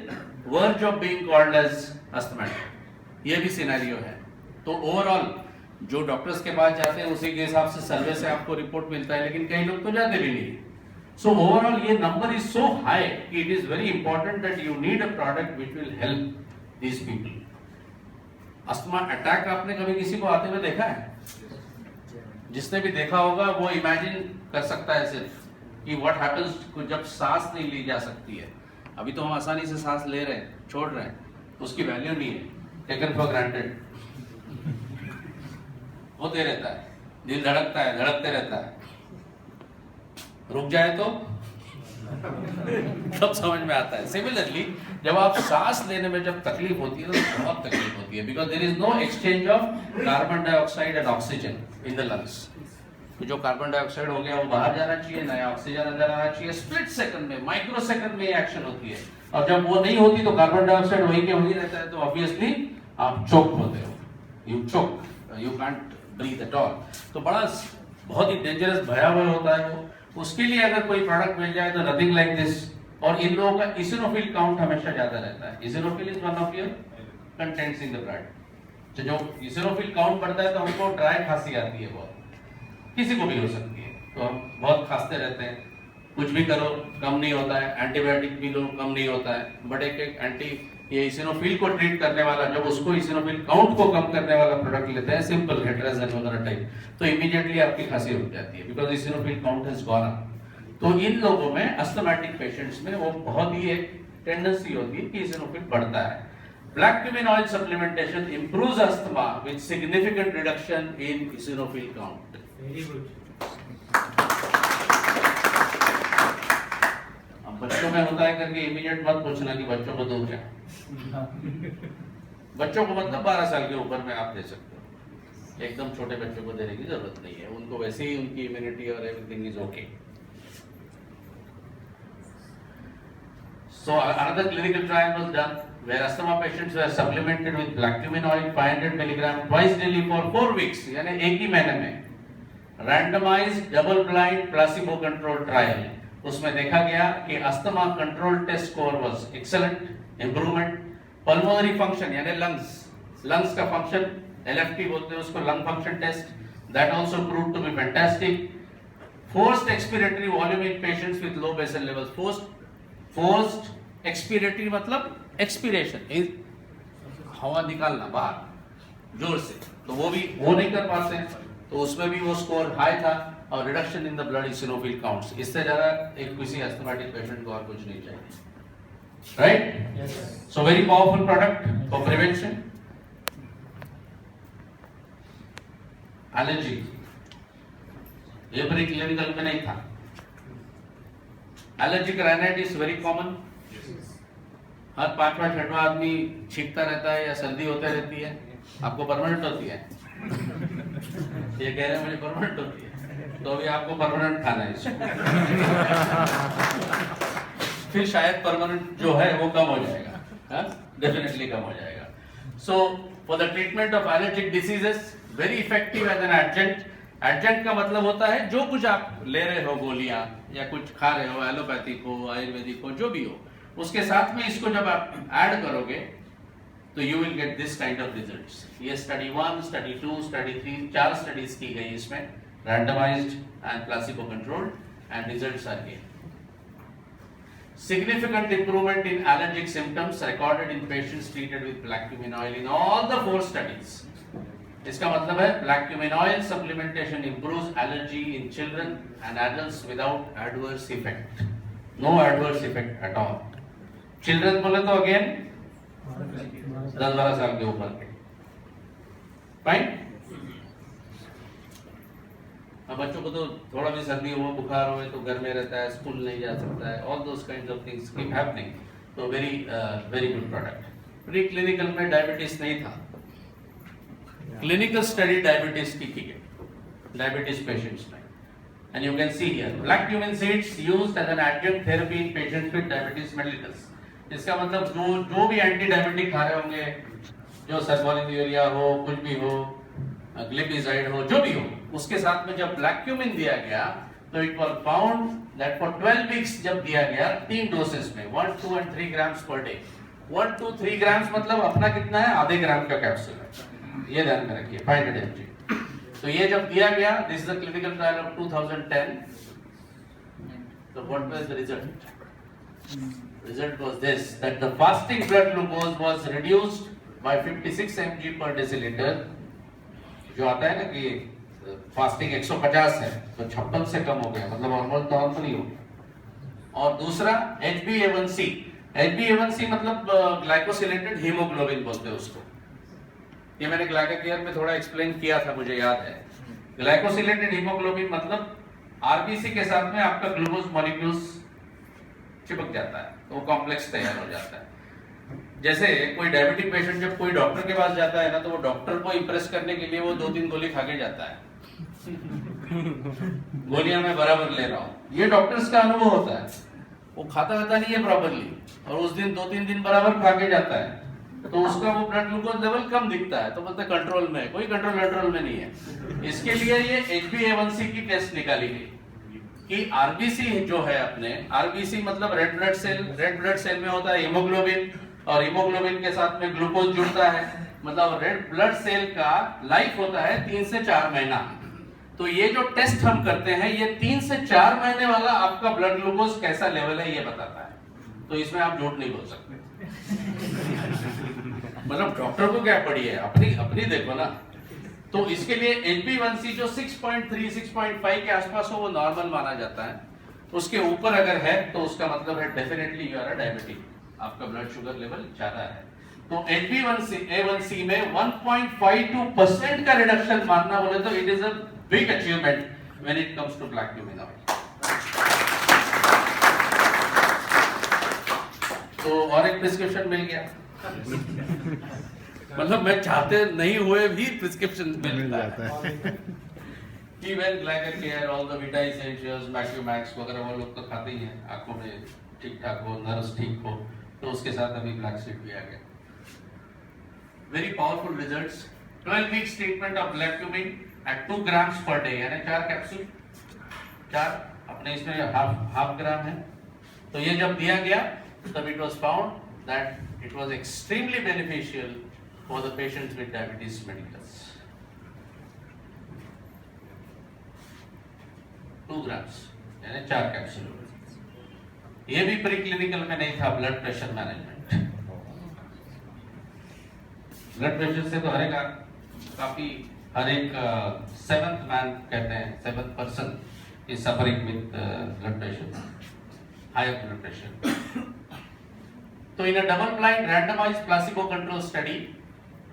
verge of being called as asthmatic, ये भी सिनेरियो है। तो ओवरऑल जो डॉक्टर्स के पास जाते हैं उसी के हिसाब से सर्वे से आपको रिपोर्ट मिलता है, लेकिन कई लोग तो जाते भी नहीं। सो ओवरऑल ये नंबर इज सो हाई कि it is very important that you need a product which will help these people. Asthma attack आपने कभी किसी को आते हुए देखा है? जिसने भी देखा होगा वो इमेजिन कर सकता है सिर्फ कि व्हाट हैपेंस जब सांस नहीं ली जा सकती है। अभी तो हम आसानी से सांस ले रहे हैं, छोड़ रहे हैं, उसकी वैल्यू नहीं है, टेकन फॉर ग्रांटेड, होते रहता है, दिल धड़कता है, धड़कते रहता है, रुक जाए तो तब समझ में आता है। सिमिलरली जब आप सांस लेने में जब तकलीफ होती है तो बहुत तकलीफ होती है, because there is no exchange of carbon dioxide and oxygen in the lungs. तो जो कार्बन डाइऑक्साइड हो गया वो बाहर जाना चाहिए, नया ऑक्सीजन अंदर आना चाहिए। स्प्लिट सेकंड में, माइक्रो सेकंड में एक्शन होती है, और जब वो नहीं होती तो कार्बन डाइऑक्साइड वहीं के वहीं रहता है, तो ऑब्वियसली आप चोक होते हो, you choke, you can't breathe at all. तो बड़ा बहुत ही डेंजरस भयावह होता है वो। उसके लिए अगर कोई प्रोडक्ट मिल जाए तो नथिंग लाइक दिस। और इन लोगों का इसिनोफिल काउंट हमेशा ज्यादा रहता है। Eosinophil is one of your contents in the blood. तो जो इसिनोफिल काउंट बढ़ता है तो हमको ड्राई खांसी आती है, बहुत, किसी को भी हो सकती है, तो हम बहुत खांसते रहते हैं, कुछ भी करो कम नहीं होता है, एंटीबायोटिक भी लो कम नहीं होता है, बट एक एंटी ये इसिनोफिल को ट्रीट करने वाला, जब उसको इसिनोफिल काउंट को कम करने वाला प्रोडक्ट लेते हैं, सिंपल हेट्राजन वगैरह टाइप, तो इमीडिएटली आपकी खांसी रुक जाती है, because eosinophil count has gone up. तो इन लोगों में, अस्थमैटिक पेशेंट्स में, वो बहुत ही एक टेंडेंसी होती है कि इसिनोफिल बढ़ता है। Black cumin oil supplementation improves asthma with significant reduction in eosinophil count. Very good. बच्चों में होता है करके इमीडिएट मत पूछना कि बच्चों को दो क्या। बच्चों को मतलब 12 साल के ऊपर में आप दे सकते हो, एकदम छोटे बच्चों को देने की जरूरत नहीं है, उनको वैसे ही उनकी इम्यूनिटी और everything is okay. So another clinical trial was done where asthma patients were supplemented with black cumin oil 500 milligram twice daily for 4 weeks, यानी एक ही महीने में। randomized double blind placebo controlled trial, उसमें देखा गया कि asthma control test score was excellent, improvement, pulmonary function यानी lungs का फंक्शन, एलएफटी बोलते हैं उसको, lung function test, that also proved to be fantastic. Forced expiratory volume in patients with low basal levels, forced expiratory मतलब expiration, हवा निकालना बाहर जोर से, तो वो नहीं कर पाते हैं, तो उसमें भी वो स्कोर हाई था, और reduction in the blood eosinophil counts. इससे ज्यादा एक किसी अस्थमैटिक पेशेंट को और कुछ नहीं चाहिए, right? So very powerful product for prevention. Allergy ये प्री क्लिनिकल में नहीं था। एलर्जिक राइनाइटिस वेरी कॉमन, हर 5वां 6वां आदमी छींकता रहता है या सर्दी होती रहती है। आपको परमानेंट होती है? ये कह रहे हैं मुझे परमानेंट होती है, तो अभी आपको परमानेंट खाना है इसको। फिर शायद परमानेंट जो है वो कम हो जाएगा, डेफिनेटली कम हो जाएगा। So for the treatment of allergic diseases very effective as an adjunct. Adjunct का मतलब होता है जो कुछ आप ले रहे हो गोलियां या कुछ खा रहे हो, एलोपैथिक हो, आयुर्वेदिक हो, जो भी हो, उसके साथ में इसको जब आप ऐड करोगे तो you will get this kind of results. ये स्टडी 1, स्टडी 2, स्टडी 3, 4 स्टडीज की गई इसमें, randomized and placebo controlled, and results are here. Significant improvement in allergic symptoms recorded in patients treated with black cumin oil in all the 4 studies. इसका मतलब है black cumin oil supplementation improves allergy in children and adults without adverse effect. No adverse effect at all. Children बोले तो again 10-12 साल के ऊपर के, fine. अब बच्चों को तो थोड़ा भी सर्दी हो, बुखार हो तो घर में रहता है, स्कूल नहीं जा सकता है, all those kinds of things keep happening, तो very good product. Pre clinical में डायबिटीज नहीं था, क्लिनिकल स्टडी डायबिटीज की है, डायबिटीज पेशेंट्स में, and you can see here black cumin seeds used as an adjunct therapy in patients with diabetes mellitus. इसका मतलब जो भी एंटी डायबिटिक खा रहे होंगे, जो सर्फोनिलयूरिया हो, कुछ भी हो, ग्लिपिजाइड हो, जो भी हो, उसके साथ में जब ब्लैक क्यूमिन दिया गया तो it was found that for 12 weeks जब दिया गया 3 डोसेस में 1, 2 and 3 grams per day. 1, 2, 3 grams मतलब अपना कितना है, आधे ग्राम का कैप्सूल है, ये ध्यान में रखिए, 500 mg। तो ये जब दिया गया, this is the clinical trial of 2010। तो what was the result? Result was this, that the fasting blood glucose was reduced by 56 mg per deciliter। जो आता है ना कि फास्टिंग 150 है तो 56 से कम हो गया, मतलब ऑलमोस्ट नॉर्मल ही हो गया। और दूसरा HbA1c, HbA1c मतलब ग्लाइकोसिलेटेड हीमोग्लोबिन बोलते हैं उसको। ये मैंने ग्लाइकोकेयर में थोड़ा एक्सप्लेन किया था, मुझे याद है। ग्लाइकोसिलेटेड हीमोग्लोबिन मतलब आरबीसी के साथ में आपका ग्लूकोज मॉलिक्यूल्स चिपक जाता है, तो वो कॉम्प्लेक्स तैयार हो जाता है। जैसे कोई डायबिटिक पेशेंट जब कोई डॉक्टर के पास जाता है ना, तो वो डॉक्टर को इंप्रेस करने के लिए वो 2-3 गोली खा के जाता है, गोलियां मैं बराबर ले रहा हूँ। ये डॉक्टर्स का अनुभव होता है, वो खाता नहीं है प्रॉपरली, और उस दिन 2-3 दिन बराबर खा के जाता है, तो उसका वो ब्लड ग्लूकोज लेवल कम दिखता है, तो बोलते हैं कंट्रोल में है। कोई कंट्रोल में नहीं है। इसके लिए ये HbA1c की टेस्ट निकाली गई कि आरबीसी जो है अपने, आरबीसी मतलब रेड ब्लड सेल में होता है हीमोग्लोबिन, और हीमोग्लोबिन के साथ में ग्लूकोज जुड़ता है, मतलब रेड ब्लड सेल का लाइफ होता है 3 से 4 महीना। तो ये जो टेस्ट हम करते हैं, ये 3 से 4 महीने वाला आपका ब्लड ग्लूकोज कैसा लेवल है ये बताता है। तो इसमें आप झूठ नहीं बोल सकते। मतलब डॉक्टर को क्या पड़ी है, अपनी देखो ना। तो इसके लिए HbA1c जो 6.3 6.5 के आसपास हो वो नॉर्मल माना जाता है। उसके ऊपर अगर है तो उसका मतलब है definitely you are a diabetic, आपका ब्लड शुगर लेवल ज्यादा है। तो HbA1c में 1.52% का रिडक्शन मानना बोले तो it is a big achievement when it comes to black cumin oil. तो और एक प्रिस्क्रिप्शन मिल गया। मतलब मैं चाहते नहीं हुए भी प्रिस्क्रिप्शन मिल जाता है। Even Glycocare, all the Vita Essentials, Macumax वगैरह वो लोग तो खाते ही हैं, आंखों में ठीक ठाक हो, नर्व्स ठीक हो, तो उसके साथ अभी ब्लैक सीड भी आ गया। Very powerful results. 12 weeks treatment of black cumin at 2 grams per day, यानी 4 कैप्सूल, 4 अपने इसमें हाफ ग्राम है। तो ये जब दिया गया तब it was found that it was extremely beneficial for the patients with diabetes mellitus। 2 grams यानी 4 कैप्सूल। ये भी प्री क्लिनिकल में नहीं था। Blood pressure management, blood pressure से तो हर एक 7th मैन कहते हैं, 7th person is suffering with blood pressure, higher blood pressure. तो in a double blind randomized placebo control study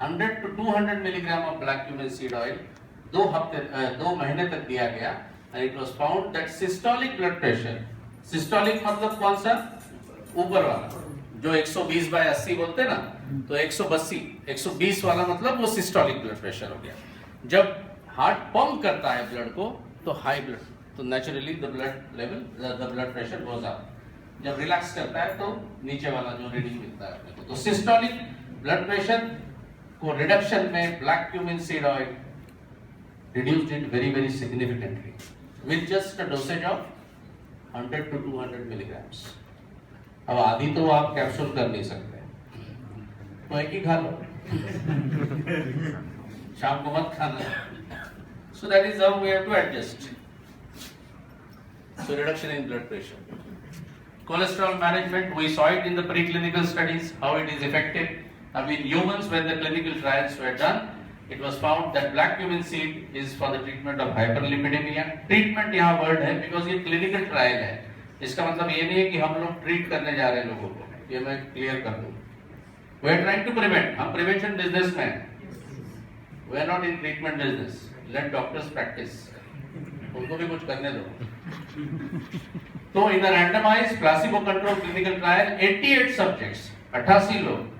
100 to 200 milligram of black cumin seed oil 2 महीने तक दिया गया, and it was found that systolic blood pressure, systolic मतलब कौन सा, ऊपर वाला जो 120/80 बोलते हैं ना, तो 120 वाला मतलब वो सिस्टोलिक ब्लड प्रेशर हो गया। जब हार्ट पंप करता है ब्लड को तो हाई ब्लड, तो naturally the blood pressure goes up. जब रिलैक्स करता है तो नीचे वाला जो रीडिंग मिलता है अपने को। तो सिस्टोलिक ब्लड प्रेशर को रिडक्शन में black cumin seed oil reduced it very significantly with just a dosage of 100 to 200 milligrams. अब आधी तो आप कैप्सूल कर नहीं सकते, तो एक ही खा लो, शाम को मत खाना। So that is how we have to adjust. So reduction in blood pressure. Cholesterol management, we saw it in the preclinical studies how it is effective. Now in humans, when the clinical trials were done, it was found that black cumin seed is for the treatment of hyperlipidemia. Treatment यहाँ word है because ये clinical trial है, इसका मतलब ये नहीं है कि हम लोग treat करने जा रहे हैं लोगों को, ये मैं clear कर दूँ। We are trying to prevent, हम prevention business में हैं, we are not in treatment business. Let doctors practice, उनको भी कुछ करने दो। तो in a randomized placebo controlled clinical trial, 88 subjects, 88 लोग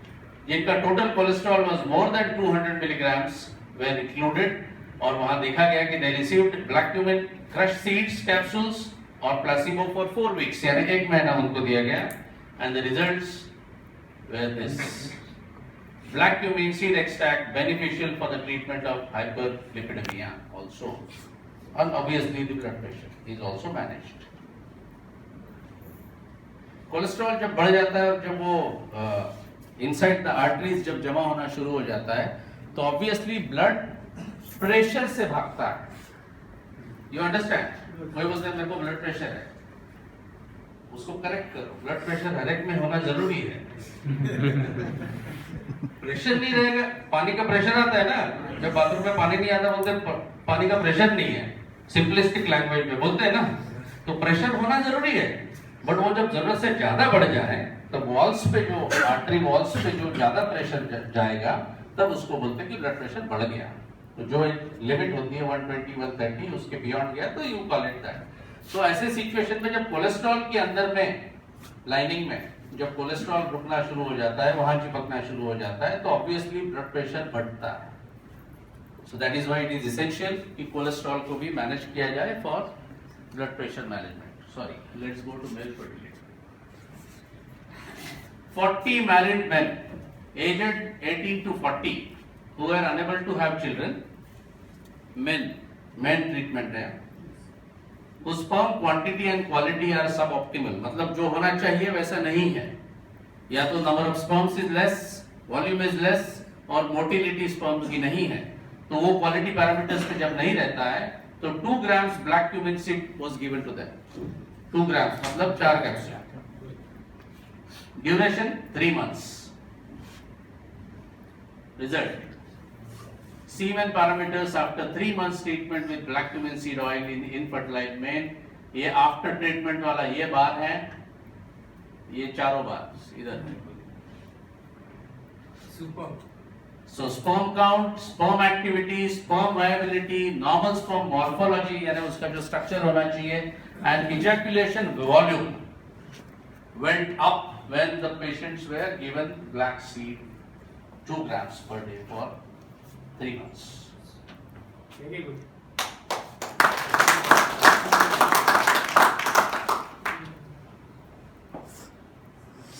जिनका total cholesterol was more than 200 milligrams were included, और वहां देखा गया कि they received black cumin crush seeds capsules और प्लेसिबो फॉर 4 वीक्स, यानी 1 महीना उनको दिया गया, and the results were this: black cumin seed extract beneficial for the treatment of hyperlipidemia also, and obviously the blood pressure is also managed. Cholesterol जब बढ़ जाता है और जब वो इनसाइड द आर्टरीज जब जमा होना शुरू हो जाता है तो ऑब्वियसली ब्लड प्रेशर से भागता है। You understand? कोई बोलते हैं मेरे को ब्लड प्रेशर है, उसको करेक्ट करो। ब्लड प्रेशर हर एक में होना जरूरी है। प्रेशर नहीं रहेगा, पानी का प्रेशर आता है ना, जब बाथरूम में पानी नहीं आता बोलते हैं पानी का प्रेशर नहीं है, सिंपलिस्टिक लैंग्वेज में बोलते हैं ना। तो प्रेशर होना जरूरी है, बट वो जब जरूरत से ज्यादा बढ़ जाए तो वॉल्स पे जो आर्टरी वॉल्स पे जो ज्यादा प्रेशर जाएगा तब उसको बोलते हैं कि ब्लड प्रेशर बढ़ गया। तो जो लिमिट होती है 120 130 उसके बियॉन्ड गया तो यू कॉल इट दैट। तो ऐसे सिचुएशन में जब कोलेस्ट्रॉल के अंदर में लाइनिंग में जब कोलेस्ट्रॉल रुकना शुरू हो जाता है, वहां चिपकना शुरू हो जाता है, तो ऑब्वियसली ब्लड प्रेशर बढ़ता है। So that is why it is essential कि कोलेस्ट्रॉल को भी मैनेज किया जाए for blood pressure management. Sorry, let's go to male fertility. 40 married men aged 18 to 40 who are unable to have children, men treatment है, whose sperm quantity and quality are suboptimal, मतलब जो होना चाहिए वैसा नहीं है, या तो number of sperms is less, volume is less, और motility sperms की नहीं है, तो वो quality parameters पे जब नहीं रहता है तो 2 grams black cumin seed was given to them. 2 grams मतलब 4 capsule. Duration 3 months. Result: semen parameters after 3 months treatment with black cumin seed oil in infertile men. ये आफ्टर ट्रीटमेंट वाला ये बार है, ये चारों बार इधर। So sperm count, sperm activity, sperm viability, normal sperm morphology यानी उसका जो स्ट्रक्चर होना चाहिए, and ejaculation volume went up when the patients were given black seed 2 grams per day for 3 months. Very good.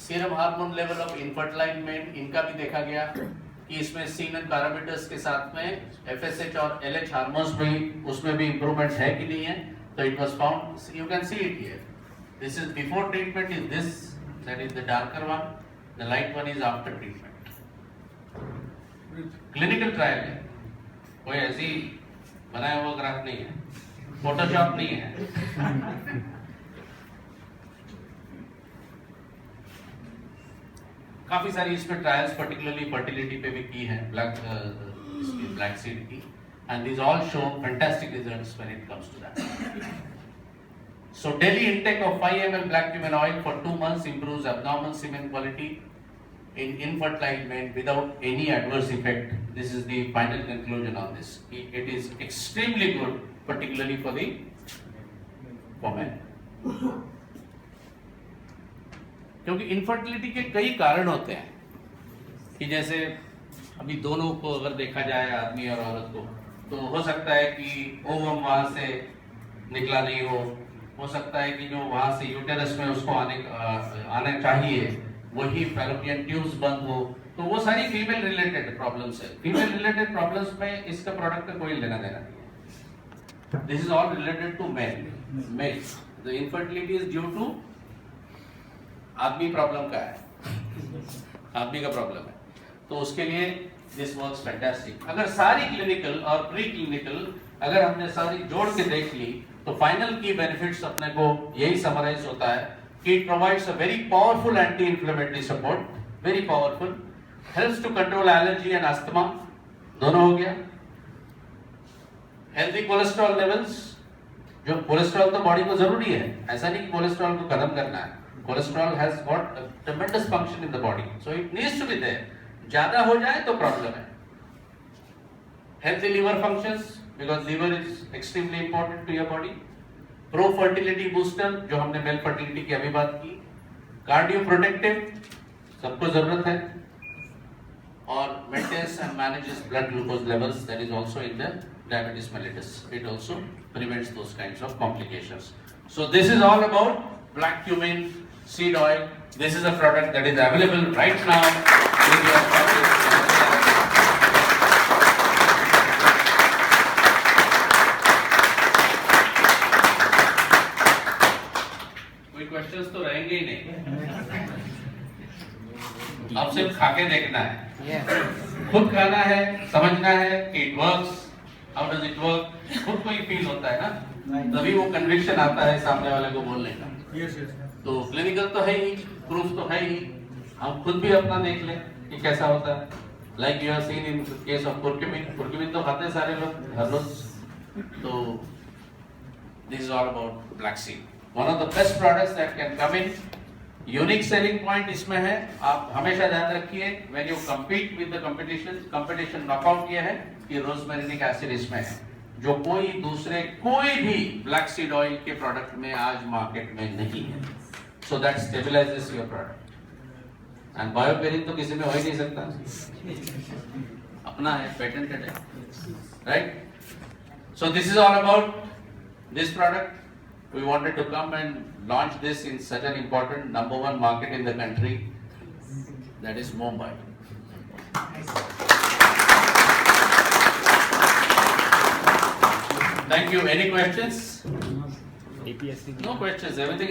Serum hormone level of infertilize men, इनका भी देखा गया कि इसमें सीमेन पैरामीटर्स के साथ में FSH और LH हार्मोन्स में उसमें भी इंप्रूवमेंट है कि नहीं है। तो it was found, you can see it here, this is before treatment is this, that is the darker one, the light one is after treatment. Clinical trial है, कोई ऐसी बनाया हुआ ग्राफ नहीं है, फोटोशॉप नहीं है। काफी सारी इसमें ट्रायल्स पर्टिकुलरली फर्टिलिटी पे भी की है ब्लैक सीड की, and these all show fantastic results when it comes to that. So daily intake of 5 ml black cumin oil for 2 months improves abnormal semen quality in infertile men without any adverse effect. This is the final conclusion on this. It is extremely good, particularly for the women. क्योंकि infertility के कई कारण होते हैं कि जैसे अभी दोनों को अगर देखा जाए आदमी और औरत को, तो हो सकता है कि ओवम वहां से निकला नहीं हो, हो सकता है कि जो वहां से यूटेरस में उसको आने चाहिए वही फैलोपियन ट्यूब्स बंद हो, तो वो सारी फीमेल रिलेटेड प्रॉब्लम्स है। फीमेल रिलेटेड प्रॉब्लम्स में इसका प्रोडक्ट का कोई लेना देना नहीं है। This is all related to male. The infertility is due to आदमी प्रॉब्लम का है, आदमी का प्रॉब्लम है, तो उसके लिए दिस वर्क्स फैंटास्टिक। अगर सारी क्लिनिकल और प्री क्लिनिकल अगर हमने सारी जोड़ के देख ली तो फाइनल की बेनिफिट्स अपने को यही समराइज होता है कि it provides a very powerful anti inflammatory support, very powerful, helps to control allergy and asthma, दोनों हो गया। हेल्दी कोलेस्ट्रॉल लेवल्स, जो कोलेस्ट्रॉल तो बॉडी को जरूरी है, ऐसा नहीं कि कोलेस्ट्रॉल को खत्म करना है। Cholesterol has got a tremendous function in the body, so it needs to be there. ज्यादा हो जाए तो प्रॉब्लम है। Healthy liver functions, because liver is extremely important to your body. Pro fertility booster, जो हमने मेल फर्टिलिटी की अभी बात की। कार्डियो प्रोटेक्टिव, सबको जरूरत है। और maintains and manages blood glucose levels, that is also in the diabetes mellitus. It also prevents those kinds of complications. So this is all about black cumin seed oil. This is a product that is available right now in your pocket. कोई questions तो रहेंगे ही नहीं। अब सिर्फ खाके देखना है, खुद खाना है, समझना है कि it works, how does it work, खुद को ही फील होता है ना, तभी वो कन्विक्शन आता है सामने वाले को बोलने का। तो क्लिनिकल तो है ही, प्रूफ तो है ही, हम खुद भी अपना देख लें कि कैसा होता है। Like you have seen in case of curcumin, curcumin तो खाते हैं सारे लोग हर रोज। तो this is all about black seed, one of the best products that can come in. Unique selling point इसमें है, आप हमेशा ध्यान रखिए when you compete with the competition knockout किया है कि रोजमेरिक एसिड इसमें है, जो कोई दूसरे कोई भी ब्लैक सीड ऑयल के प्रोडक्ट में आज मार्केट में नहीं है। So that stabilizes your product. And BioPerine तो किसी में हो ही नहीं सकता, अपना है, पेटेंटेड है, right? So this is all about this product. We wanted to come and launch this in such an important number one market in the country, that is Mumbai. Thank you. Any questions? APSC. No questions. Everything is